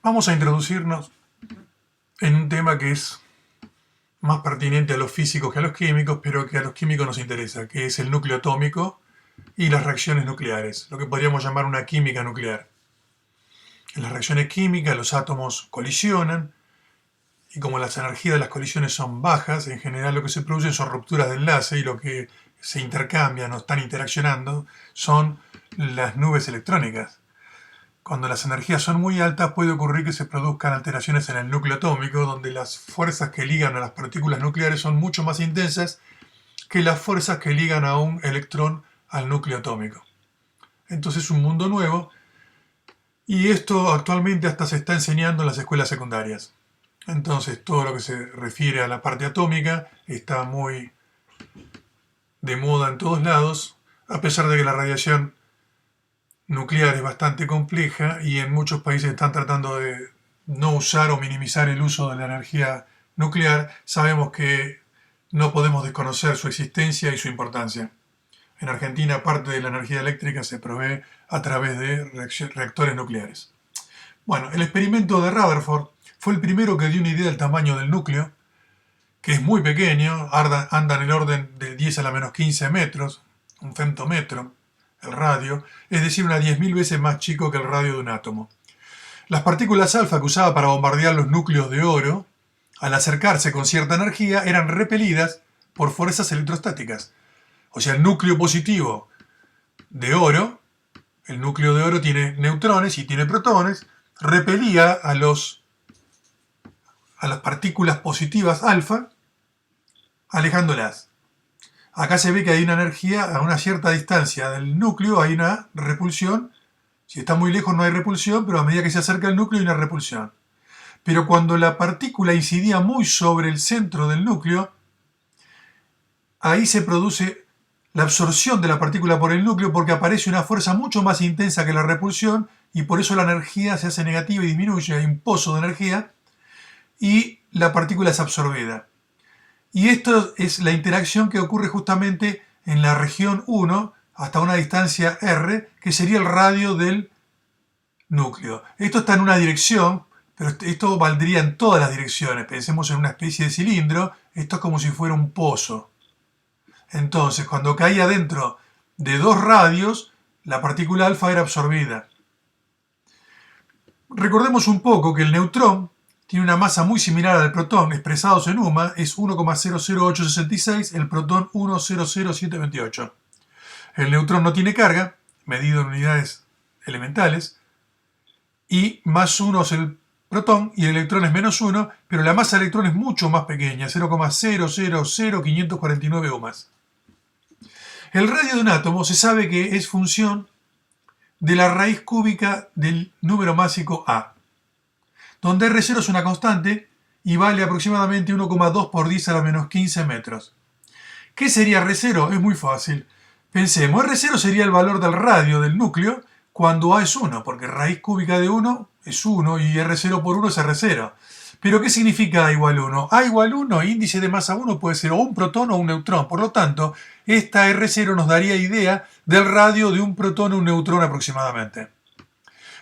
Vamos a introducirnos en un tema que es más pertinente a los físicos que a los químicos, pero que a los químicos nos interesa, que es el núcleo atómico y las reacciones nucleares, lo que podríamos llamar una química nuclear. En las reacciones químicas los átomos colisionan y como las energías de las colisiones son bajas, en general lo que se produce son rupturas de enlace y lo que se intercambian o están interaccionando son las nubes electrónicas. Cuando las energías son muy altas puede ocurrir que se produzcan alteraciones en el núcleo atómico, donde las fuerzas que ligan a las partículas nucleares son mucho más intensas que las fuerzas que ligan a un electrón al núcleo atómico. Entonces es un mundo nuevo y esto actualmente hasta se está enseñando en las escuelas secundarias. Entonces todo lo que se refiere a la parte atómica está muy de moda en todos lados, a pesar de que la radiación nuclear es bastante compleja y en muchos países están tratando de no usar o minimizar el uso de la energía nuclear. Sabemos que no podemos desconocer su existencia y su importancia. En Argentina parte de la energía eléctrica se provee a través de reactores nucleares. Bueno, el experimento de Rutherford fue el primero que dio una idea del tamaño del núcleo, que es muy pequeño, anda en el orden de 10 a la menos 15 metros, un femtómetro, el radio, es decir, unas 10.000 veces más chico que el radio de un átomo. Las partículas alfa que usaba para bombardear los núcleos de oro, al acercarse con cierta energía, eran repelidas por fuerzas electrostáticas. O sea, el núcleo positivo de oro, el núcleo de oro tiene neutrones y tiene protones, repelía a las partículas positivas alfa, alejándolas. Acá se ve que hay una energía a una cierta distancia del núcleo, hay una repulsión. Si está muy lejos no hay repulsión, pero a medida que se acerca al núcleo hay una repulsión. Pero cuando la partícula incidía muy sobre el centro del núcleo, ahí se produce la absorción de la partícula por el núcleo porque aparece una fuerza mucho más intensa que la repulsión y por eso la energía se hace negativa y disminuye, hay un pozo de energía y la partícula es absorbida. Y esto es la interacción que ocurre justamente en la región 1 hasta una distancia r, que sería el radio del núcleo. Esto está en una dirección, pero esto valdría en todas las direcciones. Pensemos en una especie de cilindro, esto es como si fuera un pozo. Entonces, cuando caía dentro de dos radios, la partícula alfa era absorbida. Recordemos un poco que el neutrón tiene una masa muy similar al protón, expresados en UMA, es 1,00866, el protón 1,00728. El neutrón no tiene carga, medido en unidades elementales, y más 1 es el protón y el electrón es menos 1, pero la masa del electrón es mucho más pequeña, 0,000549 UMAs. El radio de un átomo se sabe que es función de la raíz cúbica del número másico A, donde R0 es una constante y vale aproximadamente 1,2 por 10 a la menos 15 metros. ¿Qué sería R0? Es muy fácil. Pensemos, R0 sería el valor del radio del núcleo cuando A es 1, porque raíz cúbica de 1 es 1 y R0 por 1 es R0. ¿Pero qué significa A igual 1? A igual 1, índice de masa 1 puede ser o un protón o un neutrón. Por lo tanto, esta R0 nos daría idea del radio de un protón o un neutrón aproximadamente.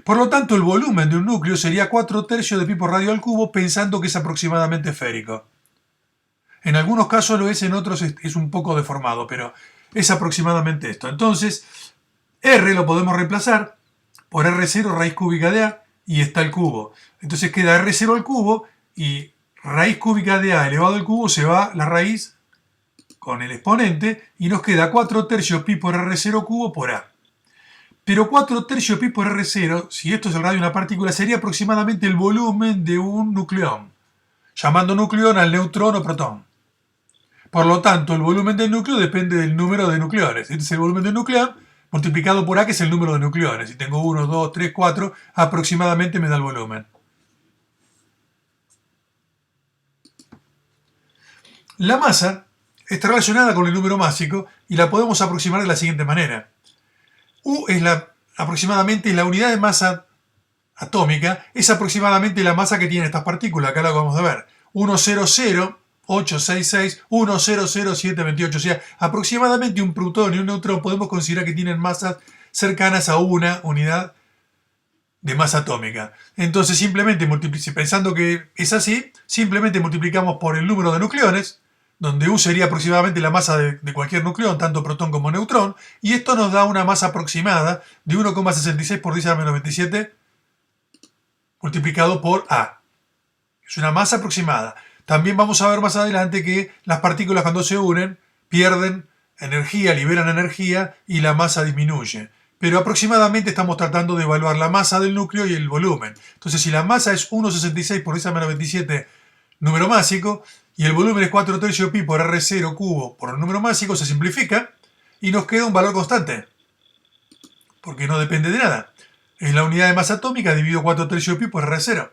Por lo tanto, el volumen de un núcleo sería 4/3 de pi por radio al cubo, pensando que es aproximadamente esférico. En algunos casos lo es, en otros es un poco deformado, pero es aproximadamente esto. Entonces, R lo podemos reemplazar por R0 raíz cúbica de A y está el cubo. Entonces queda R0 al cubo y raíz cúbica de A elevado al cubo se va la raíz con el exponente y nos queda 4/3 pi por R0 cubo por A. Pero 4/3 pi por R0, si esto es el radio de una partícula, sería aproximadamente el volumen de un nucleón, llamando nucleón al neutrón o protón. Por lo tanto, el volumen del núcleo depende del número de nucleones. Este es el volumen del nucleón multiplicado por A, que es el número de nucleones. Si tengo 1, 2, 3, 4, aproximadamente me da el volumen. La masa está relacionada con el número másico y la podemos aproximar de la siguiente manera. U es aproximadamente la unidad de masa atómica, es aproximadamente la masa que tienen estas partículas, acá lo vamos a ver, 100,866, 100,728, o sea, aproximadamente un protón y un neutrón podemos considerar que tienen masas cercanas a una unidad de masa atómica. Entonces simplemente pensando que es así, simplemente multiplicamos por el número de nucleones, donde U sería aproximadamente la masa de cualquier nucleón, tanto protón como neutrón, y esto nos da una masa aproximada de 1,66 por 10 a la menos 27 multiplicado por A. Es una masa aproximada. También vamos a ver más adelante que las partículas cuando se unen pierden energía, liberan energía y la masa disminuye. Pero aproximadamente estamos tratando de evaluar la masa del núcleo y el volumen. Entonces, si la masa es 1,66 por 10 a la menos 27 número másico y el volumen es 4 tercios pi por R0 cubo por el número másico, se simplifica y nos queda un valor constante, porque no depende de nada. Es la unidad de masa atómica dividido 4 tercios pi por R0.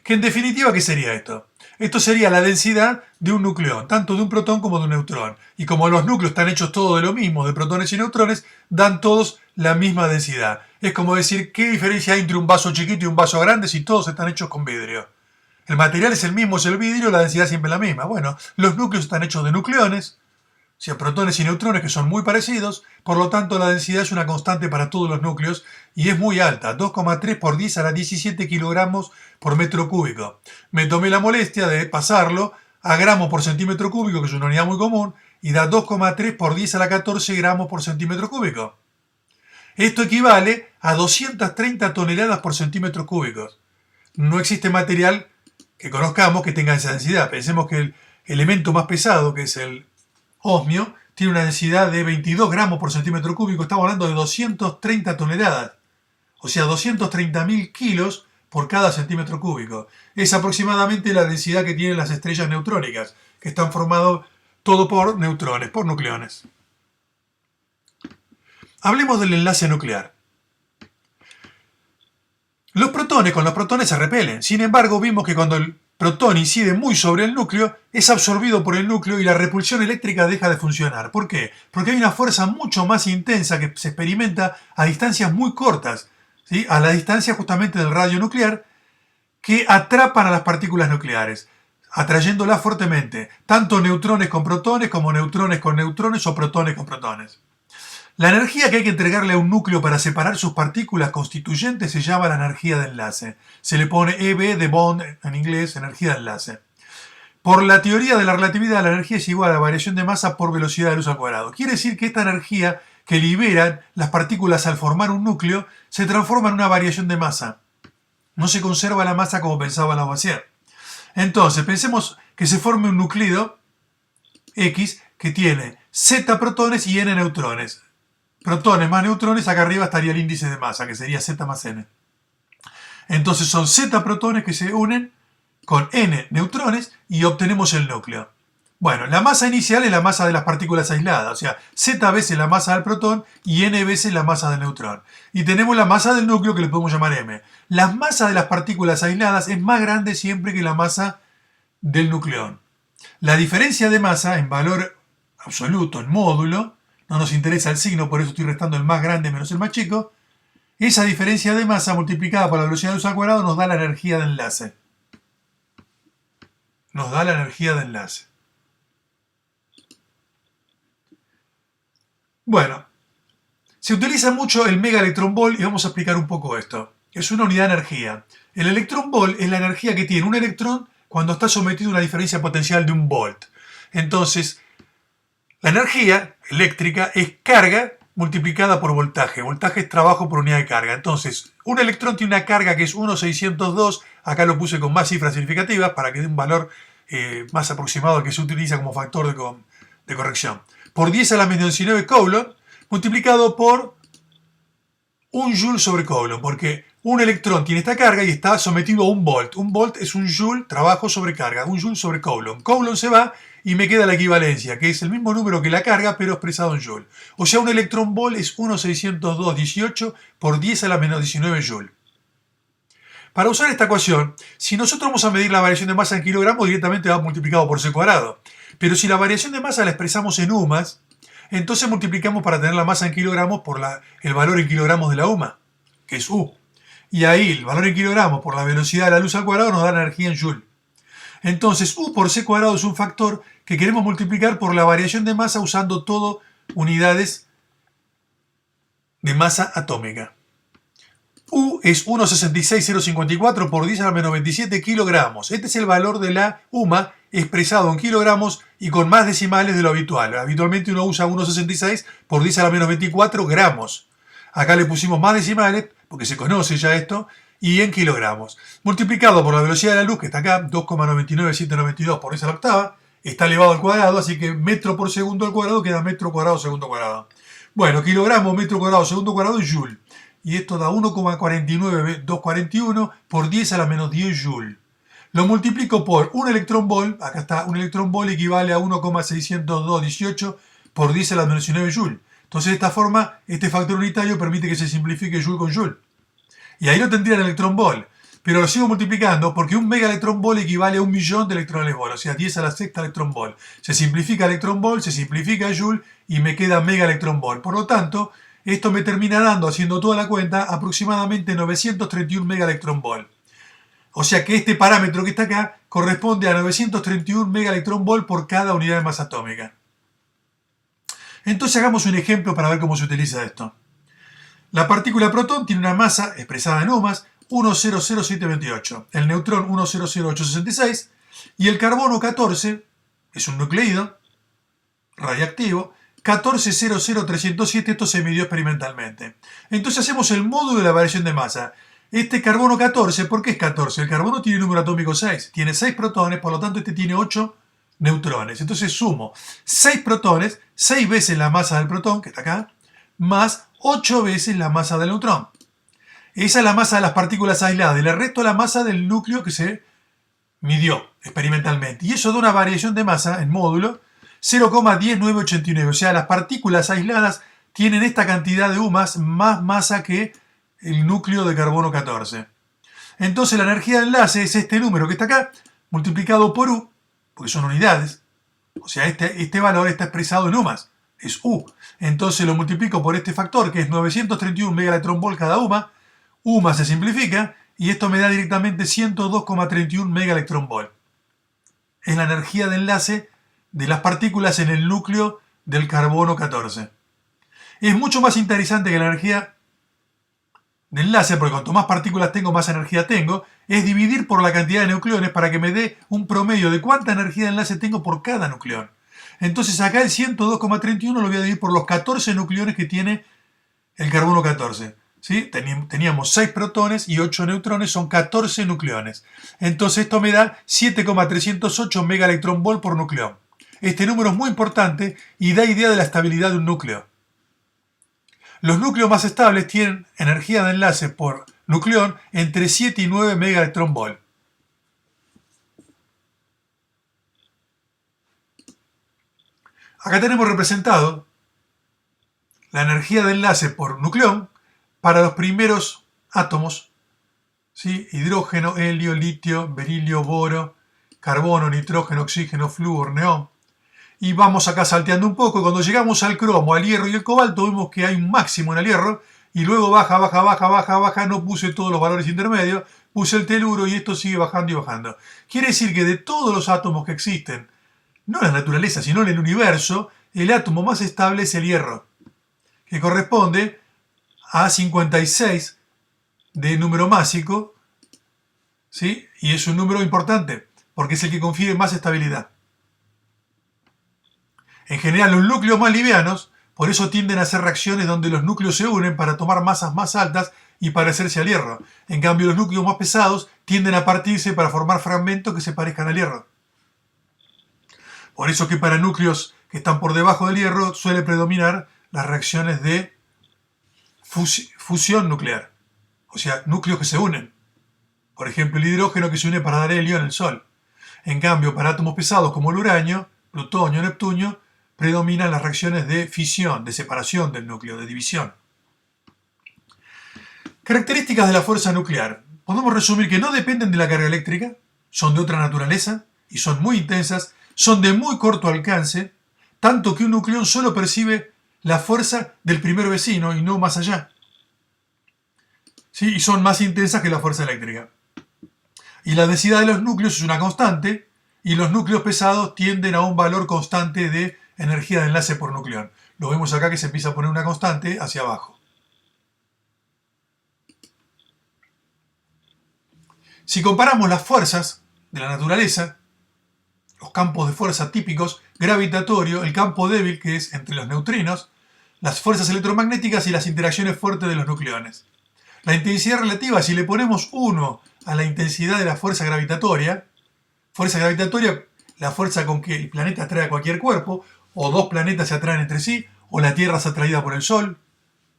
Que en definitiva, ¿qué sería esto? Esto sería la densidad de un nucleón, tanto de un protón como de un neutrón. Y como los núcleos están hechos todos de lo mismo, de protones y neutrones, dan todos la misma densidad. Es como decir, ¿qué diferencia hay entre un vaso chiquito y un vaso grande si todos están hechos con vidrio? El material es el mismo, es el vidrio, la densidad siempre es la misma. Bueno, los núcleos están hechos de nucleones, o sea, protones y neutrones que son muy parecidos, por lo tanto la densidad es una constante para todos los núcleos y es muy alta, 2,3 por 10 a la 17 kilogramos por metro cúbico. Me tomé la molestia de pasarlo a gramos por centímetro cúbico, que es una unidad muy común, y da 2,3 por 10 a la 14 gramos por centímetro cúbico. Esto equivale a 230 toneladas por centímetro cúbico. No existe material que conozcamos que tenga esa densidad. Pensemos que el elemento más pesado, que es el osmio, tiene una densidad de 22 gramos por centímetro cúbico. Estamos hablando de 230 toneladas. O sea, 230.000 kilos por cada centímetro cúbico. Es aproximadamente la densidad que tienen las estrellas neutrónicas, que están formadas todo por neutrones, por nucleones. Hablemos del enlace nuclear. Los protones con los protones se repelen. Sin embargo, vimos que cuando el protón incide muy sobre el núcleo, es absorbido por el núcleo y la repulsión eléctrica deja de funcionar. ¿Por qué? Porque hay una fuerza mucho más intensa que se experimenta a distancias muy cortas, ¿sí? A la distancia justamente del radio nuclear, que atrapan a las partículas nucleares, atrayéndolas fuertemente, tanto neutrones con protones como neutrones con neutrones o protones con protones. La energía que hay que entregarle a un núcleo para separar sus partículas constituyentes se llama la energía de enlace. Se le pone EB de bond en inglés, energía de enlace. Por la teoría de la relatividad, la energía es igual a la variación de masa por velocidad de luz al cuadrado. Quiere decir que esta energía que liberan las partículas al formar un núcleo se transforma en una variación de masa. No se conserva la masa como pensaba Lavoisier. Entonces, pensemos que se forme un núcleo X que tiene Z protones y N neutrones. Protones más neutrones, acá arriba estaría el índice de masa, que sería Z más N. Entonces son Z protones que se unen con N neutrones y obtenemos el núcleo. Bueno, la masa inicial es la masa de las partículas aisladas, o sea, Z veces la masa del protón y N veces la masa del neutrón. Y tenemos la masa del núcleo que le podemos llamar M. La masa de las partículas aisladas es más grande siempre que la masa del nucleón. La diferencia de masa en valor absoluto, en módulo, no nos interesa el signo, por eso estoy restando el más grande menos el más chico. Esa diferencia de masa multiplicada por la velocidad de luz al cuadrado nos da la energía de enlace. Nos da la energía de enlace. Bueno, se utiliza mucho el megaelectronvolt y vamos a explicar un poco esto. Es una unidad de energía. El electronvolt es la energía que tiene un electrón cuando está sometido a una diferencia potencial de un volt. Entonces, la energía eléctrica es carga multiplicada por voltaje. Voltaje es trabajo por unidad de carga. Entonces, un electrón tiene una carga que es 1,602. Acá lo puse con más cifras significativas para que dé un valor más aproximado al que se utiliza como factor de corrección. Por 10 a la menos 19 Coulomb multiplicado por 1 joule sobre Coulomb, porque un electrón tiene esta carga y está sometido a un volt. Un volt es un joule, trabajo sobre carga, 1 joule sobre Coulomb. Coulomb se va y me queda la equivalencia, que es el mismo número que la carga, pero expresado en joule. O sea, un electronvolt es 1,602,18 por 10 a la menos 19 joule. Para usar esta ecuación, si nosotros vamos a medir la variación de masa en kilogramos, directamente va multiplicado por c cuadrado. Pero si la variación de masa la expresamos en UMAS, entonces multiplicamos para tener la masa en kilogramos por el valor en kilogramos de la UMA, que es U. Y ahí el valor en kilogramos por la velocidad de la luz al cuadrado nos da la energía en joule. Entonces U por c cuadrado es un factor que queremos multiplicar por la variación de masa usando todo unidades de masa atómica. U es 1,66054 por 10 a la menos 27 kilogramos. Este es el valor de la UMA expresado en kilogramos y con más decimales de lo habitual. Habitualmente uno usa 1,66 por 10 a la menos 24 gramos. Acá le pusimos más decimales, porque se conoce ya esto, y en kilogramos. Multiplicado por la velocidad de la luz, que está acá, 2,99792 por 10 a la octava, está elevado al cuadrado, así que metro por segundo al cuadrado queda metro cuadrado segundo cuadrado. Bueno, kilogramo, metro cuadrado, segundo cuadrado y joule. Y esto da 1,49241 por 10 a la menos 10 joule. Lo multiplico por un electrón volt, acá está, un electrón volt equivale a 1,60218 por 10 a la menos 19 joule. Entonces de esta forma, este factor unitario permite que se simplifique joule con joule. Y ahí no tendría el electrón volt. Pero lo sigo multiplicando porque un mega electrón volt equivale a 1.000.000 de electrones volt, o sea, 10 a la sexta electrón volt. Se simplifica electrón volt, se simplifica joule y me queda mega electrón volt. Por lo tanto, esto me termina dando, haciendo toda la cuenta, aproximadamente 931 mega electrón volt. O sea que este parámetro que está acá corresponde a 931 mega electrón volt por cada unidad de masa atómica. Entonces hagamos un ejemplo para ver cómo se utiliza esto. La partícula protón tiene una masa expresada en ohmas 1,00728, el neutrón 1,00866 y el carbono 14 es un nucleido radiactivo 14,00307. Esto se midió experimentalmente. Entonces hacemos el módulo de la variación de masa. Este carbono 14, ¿por qué es 14? El carbono tiene número atómico 6, tiene 6 protones, por lo tanto este tiene 8 neutrones. Entonces sumo 6 protones, 6 veces la masa del protón, que está acá, más 8 veces la masa del neutrón. Esa es la masa de las partículas aisladas y le resto la masa del núcleo que se midió experimentalmente. Y eso da una variación de masa en módulo 0,10989. O sea, las partículas aisladas tienen esta cantidad de UMAS más masa que el núcleo de carbono 14. Entonces la energía de enlace es este número que está acá, multiplicado por U, porque son unidades. O sea, este valor está expresado en UMAS, es U. Entonces lo multiplico por este factor, que es 931 megaelectronvolt cada UMA. UMA se simplifica, y esto me da directamente 102,31 megaelectronvolt. Es la energía de enlace de las partículas en el núcleo del carbono 14. Es mucho más interesante que la energía de enlace, porque cuanto más partículas tengo, más energía tengo, es dividir por la cantidad de nucleones para que me dé un promedio de cuánta energía de enlace tengo por cada nucleón. Entonces acá el 102,31 lo voy a dividir por los 14 nucleones que tiene el carbono 14. ¿Sí? Teníamos 6 protones y 8 neutrones, son 14 nucleones. Entonces esto me da 7,308 megaelectronvolt por nucleón. Este número es muy importante y da idea de la estabilidad de un núcleo. Los núcleos más estables tienen energía de enlace por nucleón entre 7 y 9 megaelectronvolt. Acá tenemos representado la energía de enlace por nucleón para los primeros átomos, ¿sí? Hidrógeno, helio, litio, berilio, boro, carbono, nitrógeno, oxígeno, flúor, neón. Y vamos acá salteando un poco. Cuando llegamos al cromo, al hierro y el cobalto, vemos que hay un máximo en el hierro y luego baja, baja, baja, baja, baja. No puse todos los valores intermedios, puse el teluro y esto sigue bajando y bajando. Quiere decir que de todos los átomos que existen, no en la naturaleza, sino en el universo, el átomo más estable es el hierro, que corresponde a 56 de número másico, ¿sí? Y es un número importante, porque es el que confiere más estabilidad. En general, los núcleos más livianos, por eso tienden a hacer reacciones donde los núcleos se unen para tomar masas más altas y parecerse al hierro. En cambio, los núcleos más pesados tienden a partirse para formar fragmentos que se parezcan al hierro. Por eso que para núcleos que están por debajo del hierro suele predominar las reacciones de fusión nuclear. O sea, núcleos que se unen. Por ejemplo, el hidrógeno que se une para dar helio en el Sol. En cambio, para átomos pesados como el uranio, plutonio, neptunio, predominan las reacciones de fisión, de separación del núcleo, de división. Características de la fuerza nuclear. Podemos resumir que no dependen de la carga eléctrica, son de otra naturaleza y son muy intensas, son de muy corto alcance, tanto que un nucleón solo percibe la fuerza del primer vecino y no más allá. ¿Sí? Y son más intensas que la fuerza eléctrica. Y la densidad de los núcleos es una constante, y los núcleos pesados tienden a un valor constante de energía de enlace por nucleón. Lo vemos acá que se empieza a poner una constante hacia abajo. Si comparamos las fuerzas de la naturaleza, los campos de fuerza típicos, gravitatorio, el campo débil que es entre los neutrinos, las fuerzas electromagnéticas y las interacciones fuertes de los nucleones. La intensidad relativa, si le ponemos 1 a la intensidad de la fuerza gravitatoria, la fuerza con que el planeta atrae a cualquier cuerpo, o dos planetas se atraen entre sí, o la Tierra es atraída por el Sol,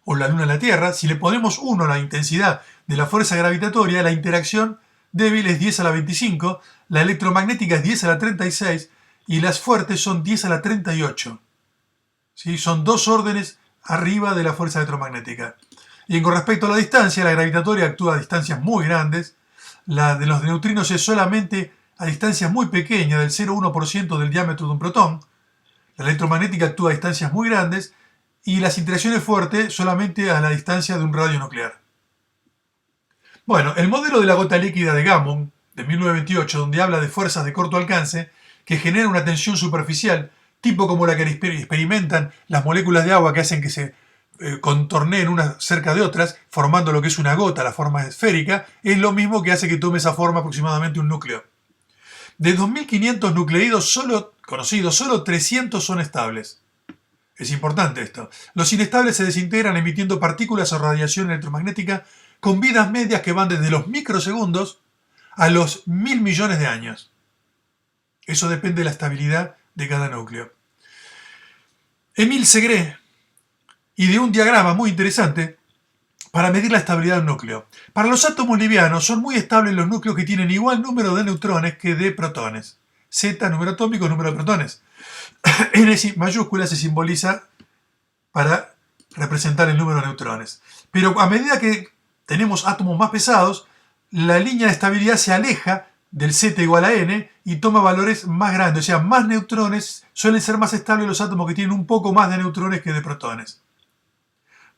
o la Luna a la Tierra, si le ponemos 1 a la intensidad de la fuerza gravitatoria, la interacción débil es 10 a la 25, la electromagnética es 10 a la 36 y las fuertes son 10 a la 38. ¿Sí? Son 2 órdenes arriba de la fuerza electromagnética. Y con respecto a la distancia, la gravitatoria actúa a distancias muy grandes, la de los neutrinos es solamente a distancias muy pequeñas, del 0,1% del diámetro de un protón, la electromagnética actúa a distancias muy grandes y las interacciones fuertes solamente a la distancia de un radio nuclear. Bueno, el modelo de la gota líquida de Gamow, de 1928, donde habla de fuerzas de corto alcance que generan una tensión superficial, tipo como la que experimentan las moléculas de agua que hacen que se contorneen unas cerca de otras, formando lo que es una gota, la forma esférica, es lo mismo que hace que tome esa forma aproximadamente un núcleo. De 2.500 nucleídos conocidos, solo 300 son estables. Es importante esto. Los inestables se desintegran emitiendo partículas o radiación electromagnética con vidas medias que van desde los microsegundos a los 1.000 millones de años. Eso depende de la estabilidad de cada núcleo. Émile Segre ideó un diagrama muy interesante para medir la estabilidad de un núcleo. Para los átomos livianos son muy estables los núcleos que tienen igual número de neutrones que de protones. Z, número atómico, número de protones. N mayúscula se simboliza para representar el número de neutrones. Pero a medida que tenemos átomos más pesados, la línea de estabilidad se aleja del Z igual a N y toma valores más grandes. O sea, más neutrones, suelen ser más estables los átomos que tienen un poco más de neutrones que de protones.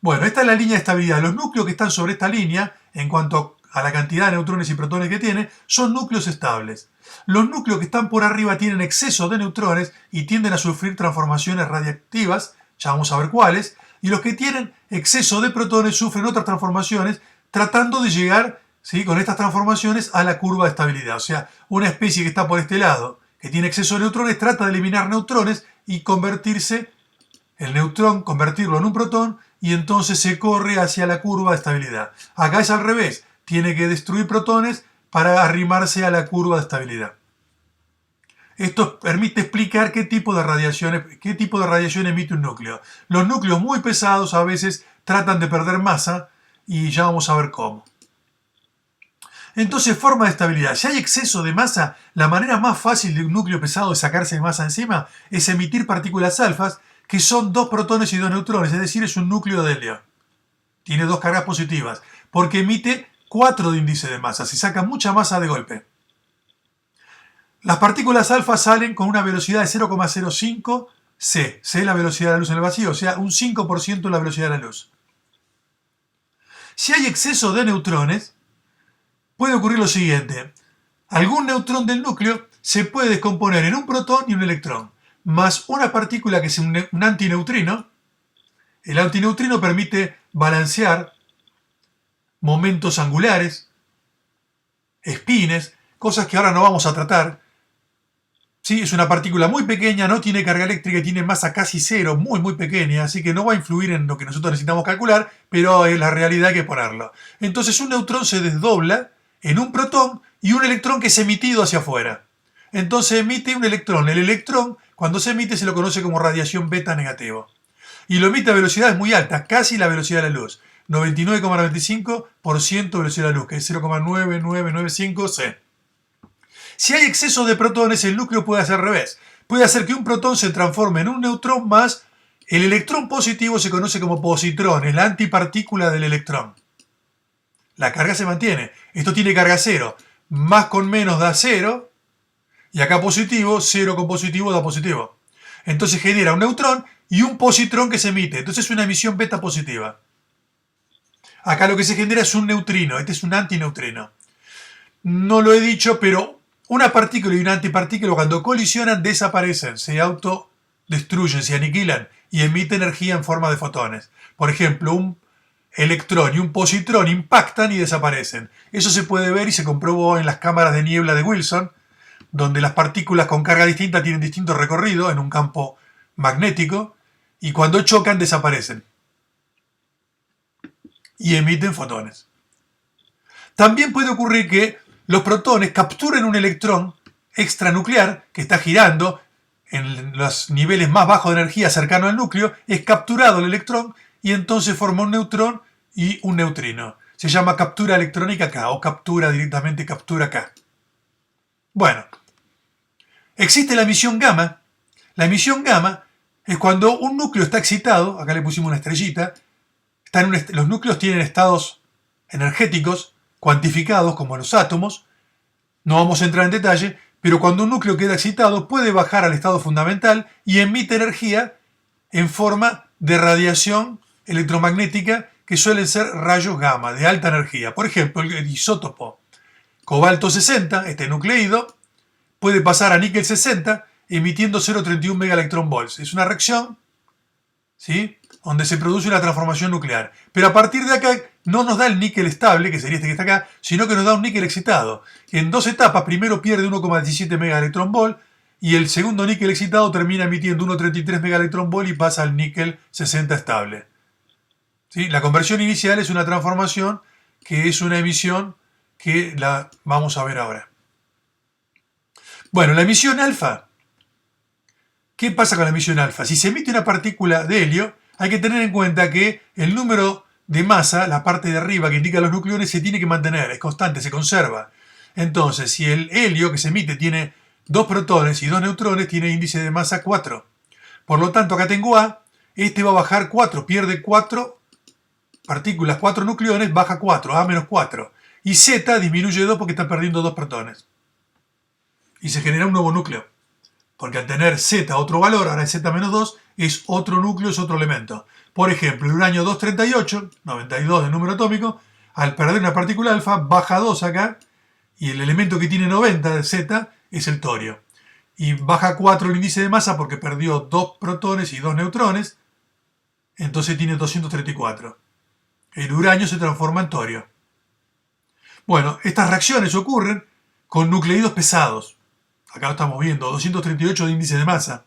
Bueno, esta es la línea de estabilidad. Los núcleos que están sobre esta línea, en cuanto a la cantidad de neutrones y protones que tienen, son núcleos estables. Los núcleos que están por arriba tienen exceso de neutrones y tienden a sufrir transformaciones radiactivas, ya vamos a ver cuáles, y los que tienen exceso de protones sufren otras transformaciones, tratando de llegar, ¿sí?, con estas transformaciones a la curva de estabilidad. O sea, una especie que está por este lado, que tiene exceso de neutrones, trata de eliminar neutrones y convertirlo en un protón, y entonces se corre hacia la curva de estabilidad. Acá es al revés, tiene que destruir protones para arrimarse a la curva de estabilidad. Esto permite explicar qué tipo de radiación emite un núcleo. Los núcleos muy pesados a veces tratan de perder masa y ya vamos a ver cómo. Entonces, forma de estabilidad. Si hay exceso de masa, la manera más fácil de un núcleo pesado de sacarse masa encima es emitir partículas alfas, que son 2 protones y 2 neutrones, es decir, es un núcleo de helio. Tiene 2 cargas positivas, porque emite 4 de índice de masa, se saca mucha masa de golpe. Las partículas alfa salen con una velocidad de 0,05 c. C es la velocidad de la luz en el vacío, o sea, un 5% de la velocidad de la luz. Si hay exceso de neutrones, puede ocurrir lo siguiente. Algún neutrón del núcleo se puede descomponer en un protón y un electrón, más una partícula que es un antineutrino. El antineutrino permite balancear momentos angulares, espines, cosas que ahora no vamos a tratar. Sí, es una partícula muy pequeña, no tiene carga eléctrica y tiene masa casi cero, muy muy pequeña, así que no va a influir en lo que nosotros necesitamos calcular, pero es la realidad, hay que ponerlo. Entonces un neutrón se desdobla en un protón y un electrón que es emitido hacia afuera. Entonces emite un electrón. El electrón, cuando se emite, se lo conoce como radiación beta negativo. Y lo emite a velocidades muy altas, casi la velocidad de la luz. 99,95% velocidad de la luz, que es 0,9995 C. Si hay exceso de protones, el núcleo puede hacer al revés. Puede hacer que un protón se transforme en un neutrón más. El electrón positivo se conoce como positrón, es la antipartícula del electrón. La carga se mantiene. Esto tiene carga cero. Más con menos da cero. Y acá positivo, 0 con positivo da positivo. Entonces genera un neutrón y un positrón que se emite. Entonces es una emisión beta positiva. Acá lo que se genera es un neutrino. Este es un antineutrino. No lo he dicho, pero una partícula y una antipartícula cuando colisionan desaparecen, se autodestruyen, se aniquilan y emiten energía en forma de fotones. Por ejemplo, un electrón y un positrón impactan y desaparecen. Eso se puede ver y se comprobó en las cámaras de niebla de Wilson, donde las partículas con carga distinta tienen distinto recorrido en un campo magnético y cuando chocan desaparecen y emiten fotones. También puede ocurrir que los protones capturen un electrón extranuclear que está girando en los niveles más bajos de energía cercano al núcleo, es capturado el electrón y entonces forma un neutrón y un neutrino. Se llama captura electrónica K o directamente captura K. Bueno, existe la emisión gamma. La emisión gamma es cuando un núcleo está excitado, acá le pusimos una estrellita, los núcleos tienen estados energéticos cuantificados como los átomos, no vamos a entrar en detalle, pero cuando un núcleo queda excitado puede bajar al estado fundamental y emite energía en forma de radiación electromagnética que suelen ser rayos gamma de alta energía. Por ejemplo, el isótopo cobalto 60, este nucleído, puede pasar a níquel 60 emitiendo 0,31 megaelectronvolts. Es una reacción, ¿sí?, donde se produce una transformación nuclear. Pero a partir de acá no nos da el níquel estable, que sería este que está acá, sino que nos da un níquel excitado. En dos etapas, primero pierde 1,17 megaelectronvolt y el segundo níquel excitado termina emitiendo 1,33 megaelectronvolt y pasa al níquel 60 estable. ¿Sí? La conversión inicial es una transformación que es una emisión que la vamos a ver ahora. Bueno, la emisión alfa. ¿Qué pasa con la emisión alfa? Si se emite una partícula de helio, hay que tener en cuenta que el número de masa, la parte de arriba que indica los nucleones, se tiene que mantener, es constante, se conserva. Entonces, si el helio que se emite tiene 2 protones y 2 neutrones, tiene índice de masa 4. Por lo tanto, acá tengo A, este va a bajar 4, pierde 4 partículas, 4 nucleones, baja 4, A menos 4. Y Z disminuye 2 porque está perdiendo 2 protones. Y se genera un nuevo núcleo. Porque al tener Z otro valor, ahora es Z menos 2, es otro núcleo, es otro elemento. Por ejemplo, el uranio 238, 92 de número atómico, al perder una partícula alfa, baja 2 acá, y el elemento que tiene 90 de Z es el torio. Y baja 4 el índice de masa porque perdió 2 protones y 2 neutrones, entonces tiene 234. El uranio se transforma en torio. Bueno, estas reacciones ocurren con nucleídos pesados. Acá lo estamos viendo, 238 de índice de masa.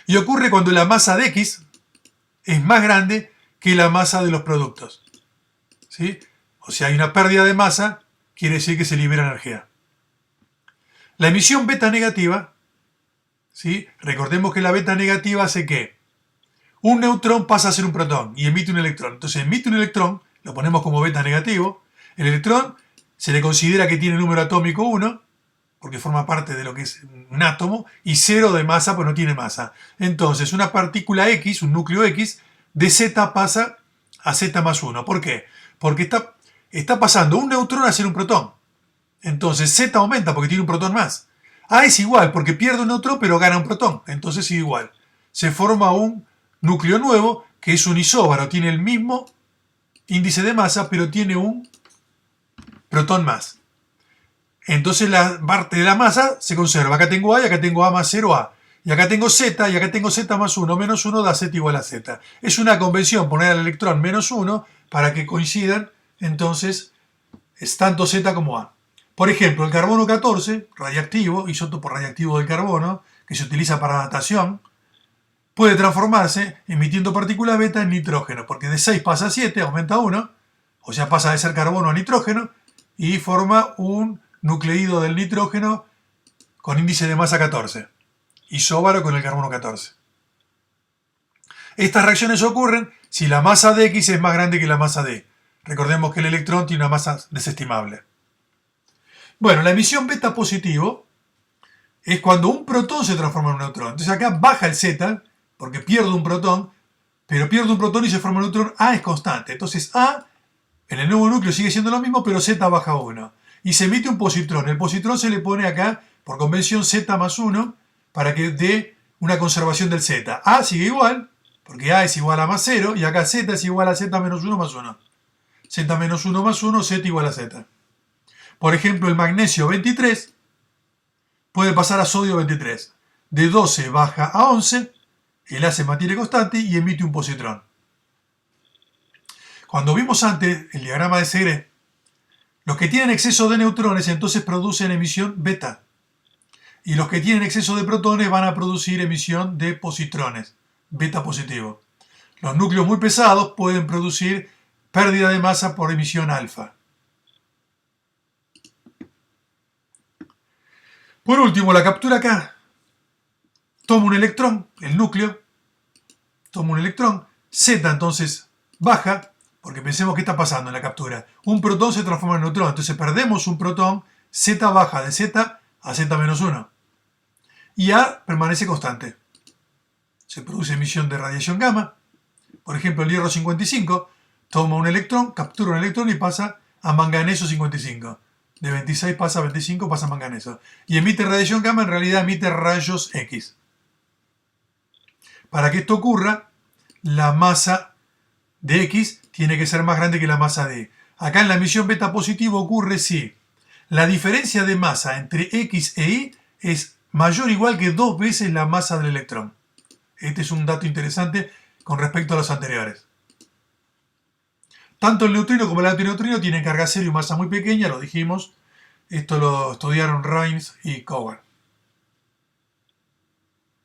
Y ocurre cuando la masa de X es más grande que la masa de los productos. ¿Sí? O sea, hay una pérdida de masa, quiere decir que se libera energía. La emisión beta negativa, ¿sí?, recordemos que la beta negativa hace que un neutrón pasa a ser un protón y emite un electrón. Entonces emite un electrón, lo ponemos como beta negativo. El electrón se le considera que tiene número atómico 1, porque forma parte de lo que es un átomo, y 0 de masa, pues no tiene masa. Entonces, una partícula X, un núcleo X, de Z pasa a Z más 1. ¿Por qué? Porque está pasando un neutrón a ser un protón. Entonces, Z aumenta porque tiene un protón más. A es igual porque pierde un neutrón, pero gana un protón. Entonces, es igual. Se forma un núcleo nuevo, que es un isóbaro. Tiene el mismo índice de masa, pero tiene un protón más. Entonces la parte de la masa se conserva. Acá tengo A y acá tengo A más 0A. Y acá tengo Z y acá tengo Z más 1. Menos 1 da Z igual a Z. Es una convención poner al electrón menos 1 para que coincidan, entonces, es tanto Z como A. Por ejemplo, el carbono 14, radiactivo, isótopo radiactivo del carbono, que se utiliza para datación, puede transformarse emitiendo partículas beta en nitrógeno, porque de 6 pasa a 7, aumenta 1, o sea, pasa de ser carbono a nitrógeno, y forma un nucleído del nitrógeno con índice de masa 14, isóbaro con el carbono 14. Estas reacciones ocurren si la masa de X es más grande que la masa de. Recordemos que el electrón tiene una masa desestimable. Bueno, la emisión beta positivo es cuando un protón se transforma en un neutrón. Entonces acá baja el Z, porque pierde un protón, pero pierde un protón y se forma un neutrón. A es constante. Entonces A en el nuevo núcleo sigue siendo lo mismo, pero Z baja 1. Y se emite un positrón. El positrón se le pone acá, por convención, Z más 1, para que dé una conservación del Z. A sigue igual, porque A es igual a más 0, y acá Z es igual a Z menos 1 más 1. Z menos 1 más 1, Z igual a Z. Por ejemplo, el magnesio 23 puede pasar a sodio 23. De 12 baja a 11, el A se mantiene constante y emite un positrón. Cuando vimos antes el diagrama de Segre, los que tienen exceso de neutrones entonces producen emisión beta. Y los que tienen exceso de protones van a producir emisión de positrones, beta positivo. Los núcleos muy pesados pueden producir pérdida de masa por emisión alfa. Por último, la captura acá. Toma un electrón, el núcleo, toma un electrón, Z entonces baja, porque pensemos qué está pasando en la captura. Un protón se transforma en neutrón, entonces perdemos un protón, Z baja de Z a Z-1. Y A permanece constante. Se produce emisión de radiación gamma. Por ejemplo, el hierro 55 toma un electrón, captura un electrón y pasa a manganeso 55. De 26 pasa a 25, pasa a manganeso. Y emite radiación gamma, en realidad emite rayos X. Para que esto ocurra, la masa de X tiene que ser más grande que la masa de Y. Acá en la emisión beta positivo ocurre si la diferencia de masa entre X e Y es mayor o igual que 2 veces la masa del electrón. Este es un dato interesante con respecto a los anteriores. Tanto el neutrino como el antineutrino tienen carga cero y masa muy pequeña, lo dijimos. Esto lo estudiaron Rimes y Cowan.